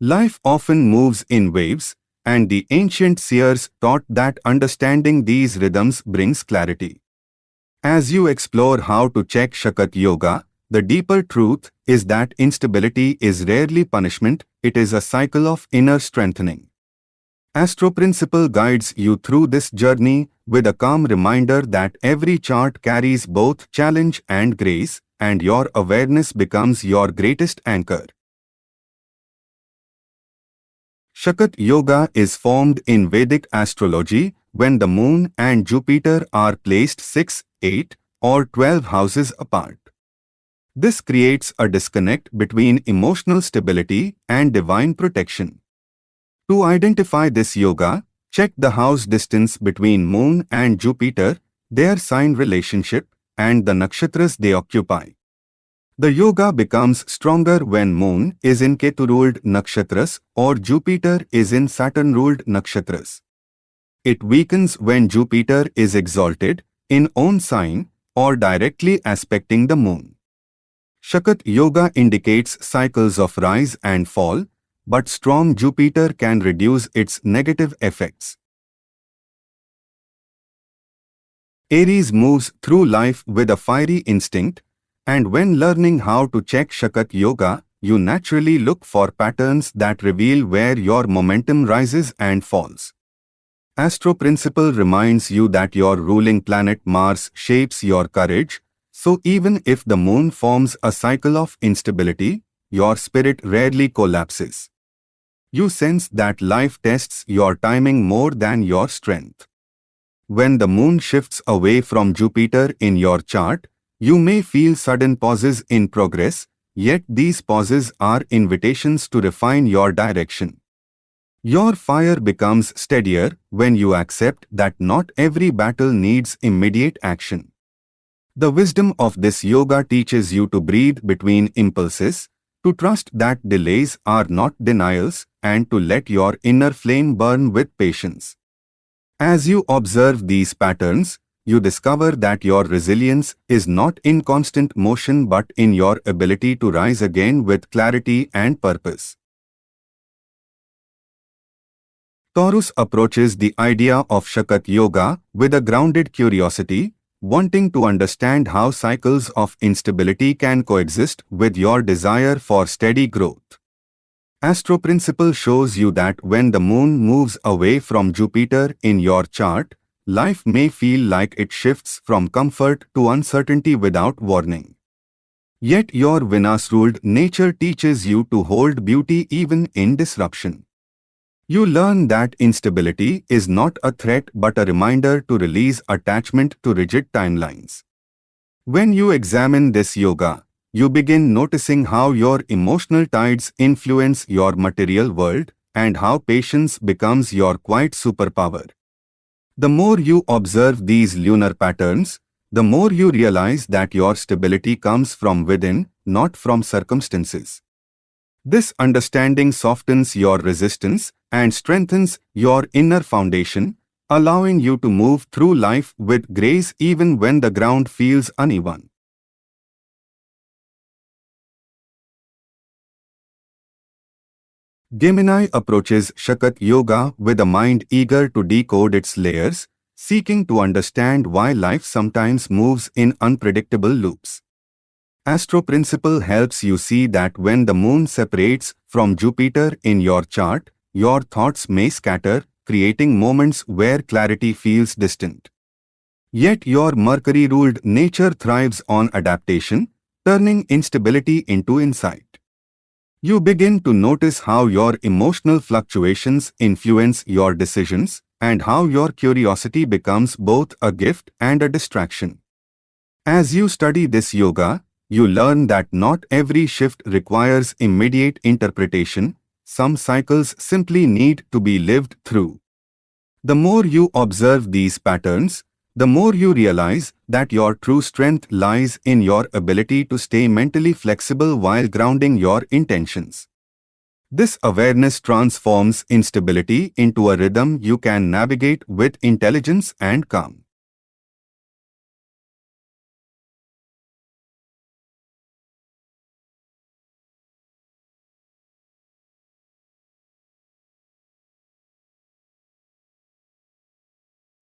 Life often moves in waves, and the ancient seers taught that understanding these rhythms brings clarity. As you explore how to check Shakata Yoga, the deeper truth is that instability is rarely punishment, it is a cycle of inner strengthening. AstroPrinciple guides you through this journey with a calm reminder that every chart carries both challenge and grace, and your awareness becomes your greatest anchor. Shakata Yoga is formed in Vedic astrology when the Moon and Jupiter are placed 6, 8, or 12 houses apart. This creates a disconnect between emotional stability and divine protection. To identify this yoga, check the house distance between Moon and Jupiter, their sign relationship, and the nakshatras they occupy. The yoga becomes stronger when Moon is in Ketu-ruled nakshatras or Jupiter is in Saturn-ruled nakshatras. It weakens when Jupiter is exalted, in own sign, or directly aspecting the Moon. Shakata Yoga indicates cycles of rise and fall, but strong Jupiter can reduce its negative effects. Aries moves through life with a fiery instinct, and when learning how to check Shakata Yoga, you naturally look for patterns that reveal where your momentum rises and falls. AstroPrinciple reminds you that your ruling planet Mars shapes your courage, so even if the Moon forms a cycle of instability, your spirit rarely collapses. You sense that life tests your timing more than your strength. When the Moon shifts away from Jupiter in your chart, you may feel sudden pauses in progress, yet these pauses are invitations to refine your direction. Your fire becomes steadier when you accept that not every battle needs immediate action. The wisdom of this yoga teaches you to breathe between impulses, to trust that delays are not denials, and to let your inner flame burn with patience. As you observe these patterns, you discover that your resilience is not in constant motion but in your ability to rise again with clarity and purpose. Taurus approaches the idea of Shakata Yoga with a grounded curiosity, wanting to understand how cycles of instability can coexist with your desire for steady growth. AstroPrinciple shows you that when the Moon moves away from Jupiter in your chart, life may feel like it shifts from comfort to uncertainty without warning. Yet your Venus-ruled nature teaches you to hold beauty even in disruption. You learn that instability is not a threat but a reminder to release attachment to rigid timelines. When you examine this yoga, you begin noticing how your emotional tides influence your material world and how patience becomes your quiet superpower. The more you observe these lunar patterns, the more you realize that your stability comes from within, not from circumstances. This understanding softens your resistance and strengthens your inner foundation, allowing you to move through life with grace even when the ground feels uneven. Gemini approaches Shakata Yoga with a mind eager to decode its layers, seeking to understand why life sometimes moves in unpredictable loops. AstroPrinciple helps you see that when the Moon separates from Jupiter in your chart, your thoughts may scatter, creating moments where clarity feels distant. Yet your Mercury-ruled nature thrives on adaptation, turning instability into insight. You begin to notice how your emotional fluctuations influence your decisions and how your curiosity becomes both a gift and a distraction. As you study this yoga, you learn that not every shift requires immediate interpretation. Some cycles simply need to be lived through. The more you observe these patterns, the more you realize that your true strength lies in your ability to stay mentally flexible while grounding your intentions. This awareness transforms instability into a rhythm you can navigate with intelligence and calm.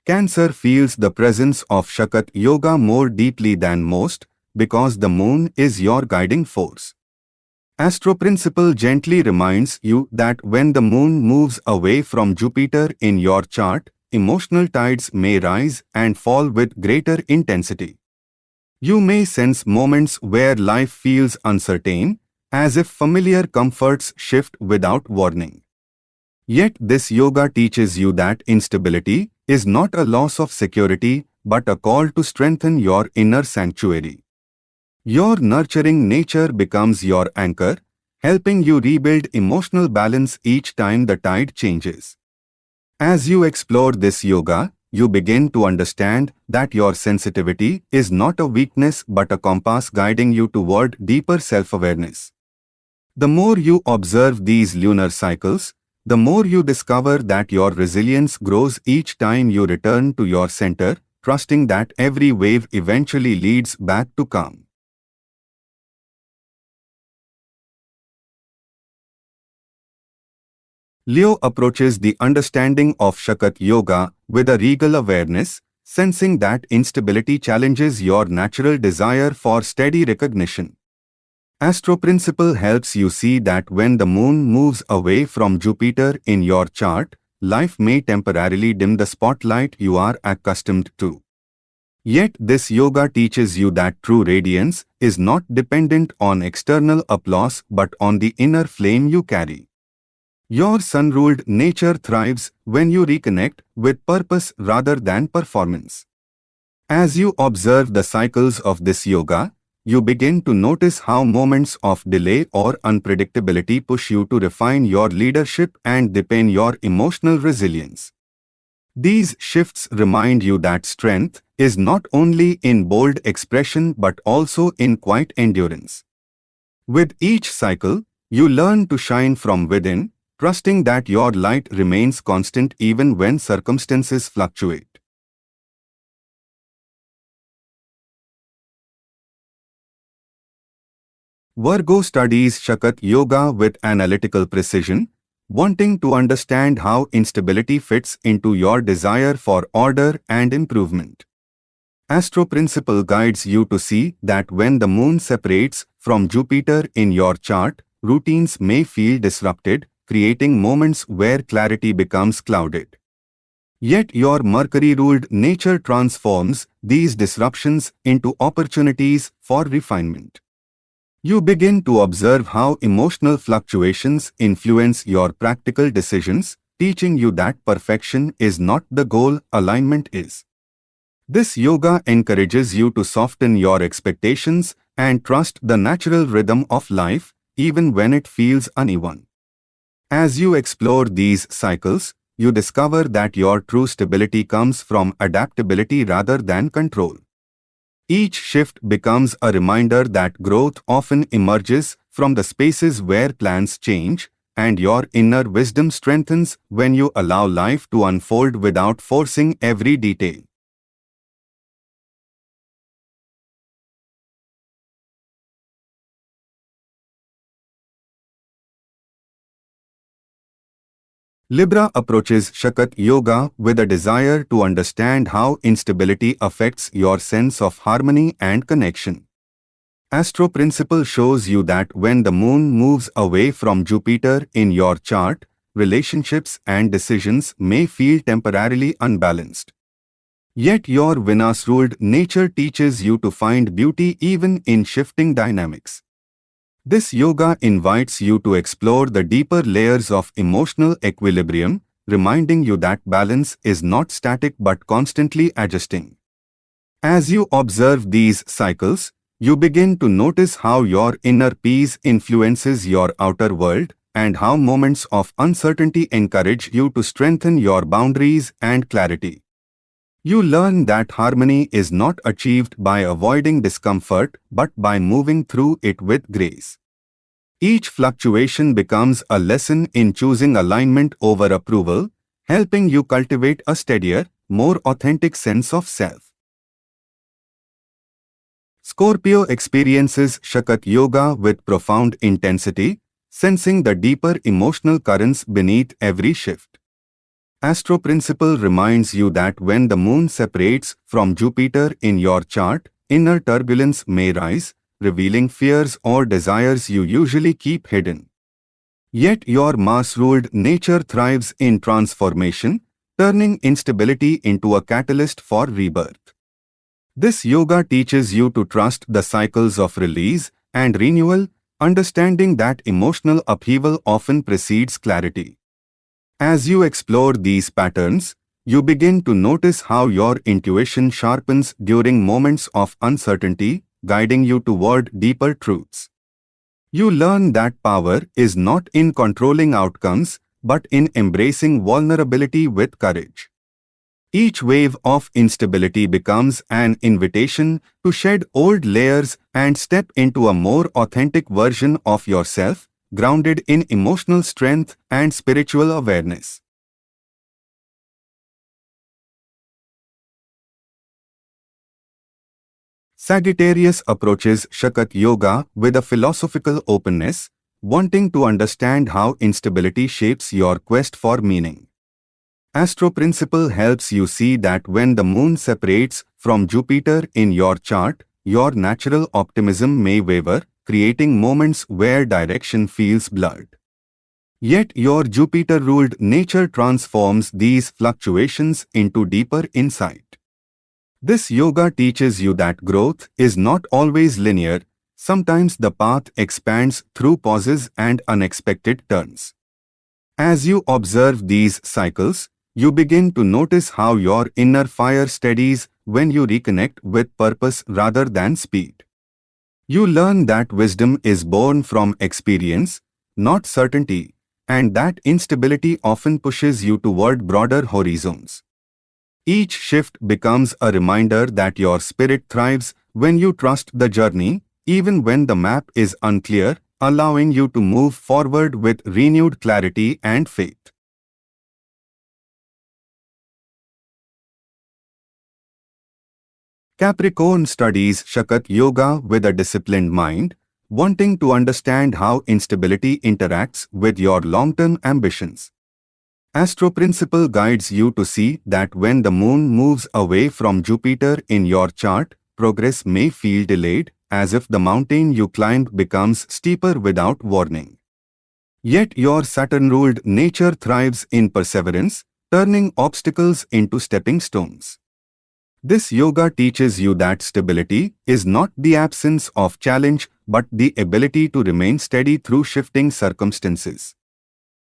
Cancer feels the presence of Shakata Yoga more deeply than most because the moon is your guiding force. AstroPrinciple gently reminds you that when the moon moves away from Jupiter in your chart, emotional tides may rise and fall with greater intensity. You may sense moments where life feels uncertain, as if familiar comforts shift without warning. Yet this yoga teaches you that instability is not a loss of security but a call to strengthen your inner sanctuary. Your nurturing nature becomes your anchor, helping you rebuild emotional balance each time the tide changes. As you explore this yoga, you begin to understand that your sensitivity is not a weakness but a compass guiding you toward deeper self-awareness. The more you observe these lunar cycles, the more you discover that your resilience grows each time you return to your center, trusting that every wave eventually leads back to calm. Leo approaches the understanding of Shakata Yoga with a regal awareness, sensing that instability challenges your natural desire for steady recognition. AstroPrinciple helps you see that when the moon moves away from Jupiter in your chart, life may temporarily dim the spotlight you are accustomed to. Yet this yoga teaches you that true radiance is not dependent on external applause but on the inner flame you carry. Your sun-ruled nature thrives when you reconnect with purpose rather than performance. As you observe the cycles of this yoga, you begin to notice how moments of delay or unpredictability push you to refine your leadership and deepen your emotional resilience. These shifts remind you that strength is not only in bold expression but also in quiet endurance. With each cycle, you learn to shine from within, trusting that your light remains constant even when circumstances fluctuate. Virgo studies Shakata Yoga with analytical precision, wanting to understand how instability fits into your desire for order and improvement. AstroPrinciple guides you to see that when the moon separates from Jupiter in your chart, routines may feel disrupted, creating moments where clarity becomes clouded. Yet your Mercury-ruled nature transforms these disruptions into opportunities for refinement. You begin to observe how emotional fluctuations influence your practical decisions, teaching you that perfection is not the goal, alignment is. This yoga encourages you to soften your expectations and trust the natural rhythm of life, even when it feels uneven. As you explore these cycles, you discover that your true stability comes from adaptability rather than control. Each shift becomes a reminder that growth often emerges from the spaces where plans change, and your inner wisdom strengthens when you allow life to unfold without forcing every detail. Libra approaches Shakata Yoga with a desire to understand how instability affects your sense of harmony and connection. AstroPrinciple shows you that when the moon moves away from Jupiter in your chart, relationships and decisions may feel temporarily unbalanced. Yet your Venus-ruled nature teaches you to find beauty even in shifting dynamics. This yoga invites you to explore the deeper layers of emotional equilibrium, reminding you that balance is not static but constantly adjusting. As you observe these cycles, you begin to notice how your inner peace influences your outer world and how moments of uncertainty encourage you to strengthen your boundaries and clarity. You learn that harmony is not achieved by avoiding discomfort but by moving through it with grace. Each fluctuation becomes a lesson in choosing alignment over approval, helping you cultivate a steadier, more authentic sense of self. Scorpio experiences Shakata Yoga with profound intensity, sensing the deeper emotional currents beneath every shift. AstroPrinciple reminds you that when the moon separates from Jupiter in your chart, inner turbulence may rise, revealing fears or desires you usually keep hidden. Yet your Mars-ruled nature thrives in transformation, turning instability into a catalyst for rebirth. This yoga teaches you to trust the cycles of release and renewal, understanding that emotional upheaval often precedes clarity. As you explore these patterns, you begin to notice how your intuition sharpens during moments of uncertainty, guiding you toward deeper truths. You learn that power is not in controlling outcomes, but in embracing vulnerability with courage. Each wave of instability becomes an invitation to shed old layers and step into a more authentic version of yourself, grounded in emotional strength and spiritual awareness. Sagittarius approaches Shakata Yoga with a philosophical openness, wanting to understand how instability shapes your quest for meaning. AstroPrinciple helps you see that when the moon separates from Jupiter in your chart, your natural optimism may waver, creating moments where direction feels blurred. Yet your Jupiter-ruled nature transforms these fluctuations into deeper insight. This yoga teaches you that growth is not always linear. Sometimes the path expands through pauses and unexpected turns. As you observe these cycles, you begin to notice how your inner fire steadies when you reconnect with purpose rather than speed. You learn that wisdom is born from experience, not certainty, and that instability often pushes you toward broader horizons. Each shift becomes a reminder that your spirit thrives when you trust the journey, even when the map is unclear, allowing you to move forward with renewed clarity and faith. Capricorn studies Shakata Yoga with a disciplined mind, wanting to understand how instability interacts with your long-term ambitions. AstroPrinciple guides you to see that when the moon moves away from Jupiter in your chart, progress may feel delayed, as if the mountain you climbed becomes steeper without warning. Yet your Saturn-ruled nature thrives in perseverance, turning obstacles into stepping stones. This yoga teaches you that stability is not the absence of challenge but the ability to remain steady through shifting circumstances.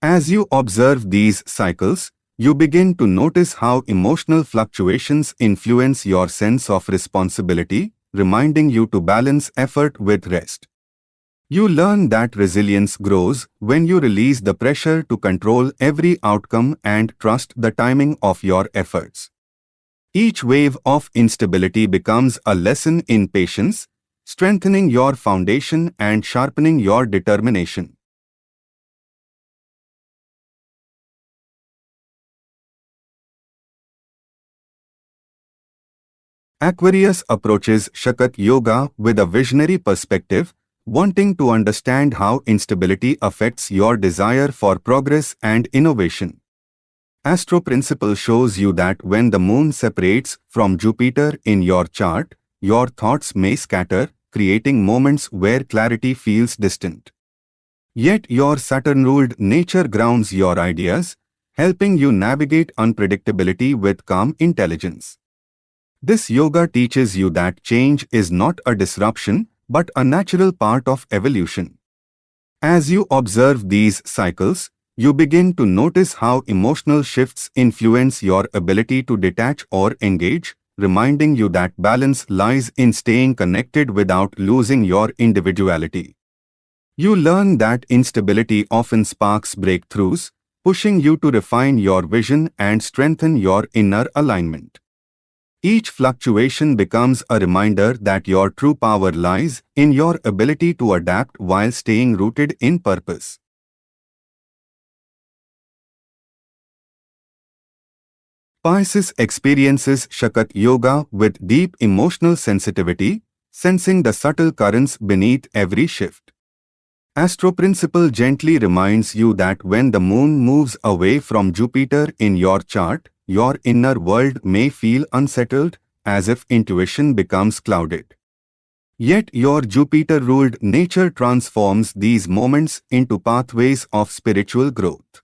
As you observe these cycles, you begin to notice how emotional fluctuations influence your sense of responsibility, reminding you to balance effort with rest. You learn that resilience grows when you release the pressure to control every outcome and trust the timing of your efforts. Each wave of instability becomes a lesson in patience, strengthening your foundation and sharpening your determination. Aquarius approaches Shakata Yoga with a visionary perspective, wanting to understand how instability affects your desire for progress and innovation. AstroPrinciple shows you that when the moon separates from Jupiter in your chart, your thoughts may scatter, creating moments where clarity feels distant. Yet your Saturn-ruled nature grounds your ideas, helping you navigate unpredictability with calm intelligence. This yoga teaches you that change is not a disruption, but a natural part of evolution. As you observe these cycles, you begin to notice how emotional shifts influence your ability to detach or engage, reminding you that balance lies in staying connected without losing your individuality. You learn that instability often sparks breakthroughs, pushing you to refine your vision and strengthen your inner alignment. Each fluctuation becomes a reminder that your true power lies in your ability to adapt while staying rooted in purpose. Pisces experiences Shakata Yoga with deep emotional sensitivity, sensing the subtle currents beneath every shift. AstroPrinciple gently reminds you that when the moon moves away from Jupiter in your chart, your inner world may feel unsettled, as if intuition becomes clouded. Yet your Jupiter-ruled nature transforms these moments into pathways of spiritual growth.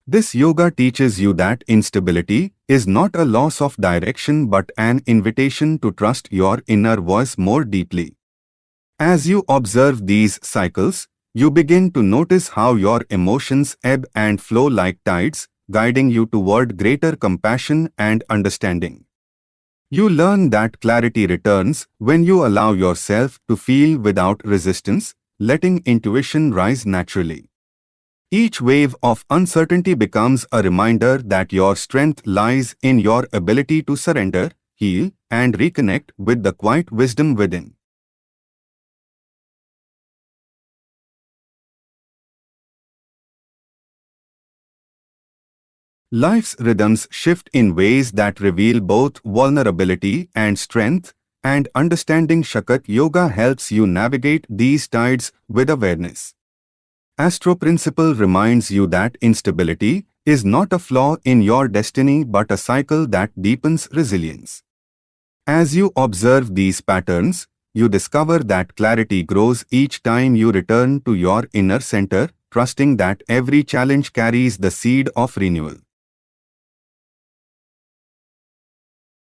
This yoga teaches you that instability is not a loss of direction but an invitation to trust your inner voice more deeply. As you observe these cycles, you begin to notice how your emotions ebb and flow like tides, guiding you toward greater compassion and understanding. You learn that clarity returns when you allow yourself to feel without resistance, letting intuition rise naturally. Each wave of uncertainty becomes a reminder that your strength lies in your ability to surrender, heal, and reconnect with the quiet wisdom within. Life's rhythms shift in ways that reveal both vulnerability and strength, and understanding Shakata Yoga helps you navigate these tides with awareness. AstroPrinciple reminds you that instability is not a flaw in your destiny but a cycle that deepens resilience. As you observe these patterns, you discover that clarity grows each time you return to your inner center, trusting that every challenge carries the seed of renewal.